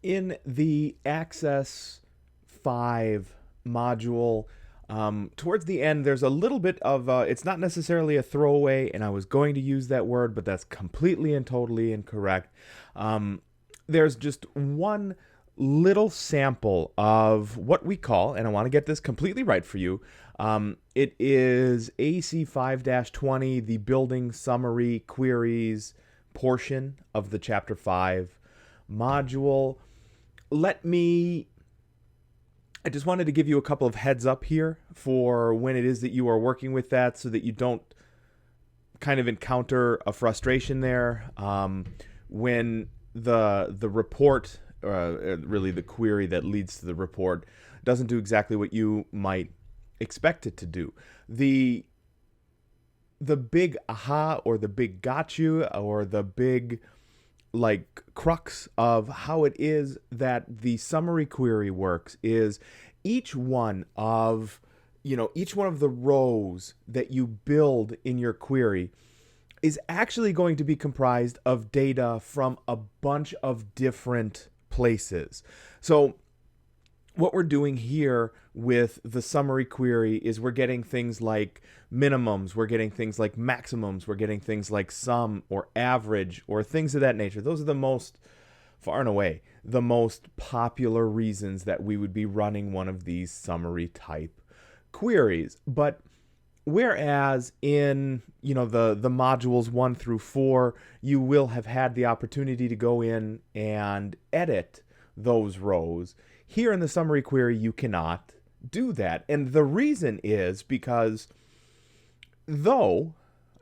In the Access 5 module, towards the end, there's a little bit of, it's not necessarily a throwaway, and I was going to use that word, but that's completely and totally incorrect. There's just one little sample of what we call, and I want to get this completely right for you, it is AC5-20, the building summary queries portion of the Chapter 5 module. I just wanted to give you a couple of heads up here for when it is that you are working with that so that you don't kind of encounter a frustration there when the report, really the query that leads to the report, doesn't do exactly what you might expect it to do. The big aha or the big gotcha or the big like crux of how it is that the summary query works is each one of each one of the rows that you build in your query is actually going to be comprised of data from a bunch of different places. So what we're doing here with the summary query is we're getting things like minimums, we're getting things like maximums, we're getting things like sum or average or things of that nature. Those are the most, far and away, the most popular reasons that we would be running one of these summary type queries. But whereas in the modules 1 through 4, you will have had the opportunity to go in and edit those rows. Here in the summary query, you cannot do that. And the reason is because I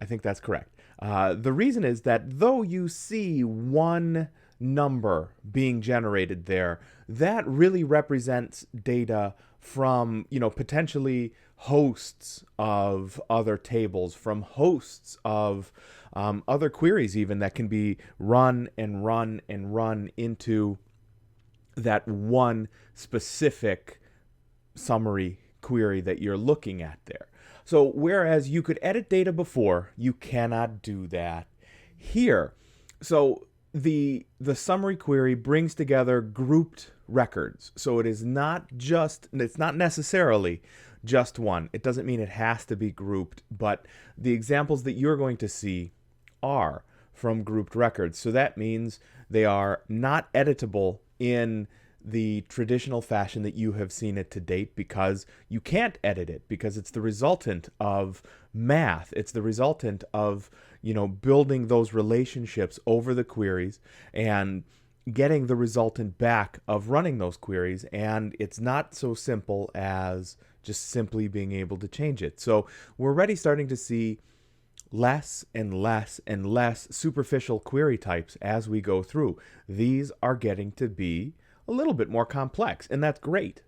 think that's correct. The reason is that though you see one number being generated there, that really represents data from, potentially hosts of other tables, from hosts of other queries even that can be run and run and run into that one specific summary query that you're looking at there. So whereas you could edit data before, you cannot do that here. So the summary query brings together grouped records. So it's not necessarily just one. It doesn't mean it has to be grouped, but the examples that you're going to see are from grouped records. So that means they are not editable in the traditional fashion that you have seen it to date, because you can't edit it, because it's the resultant of math. It's the resultant of, building those relationships over the queries and getting the resultant back of running those queries. And it's not so simple as just simply being able to change it. So we're already starting to see less and less and less superficial query types as we go through. These are getting to be a little bit more complex, and that's great.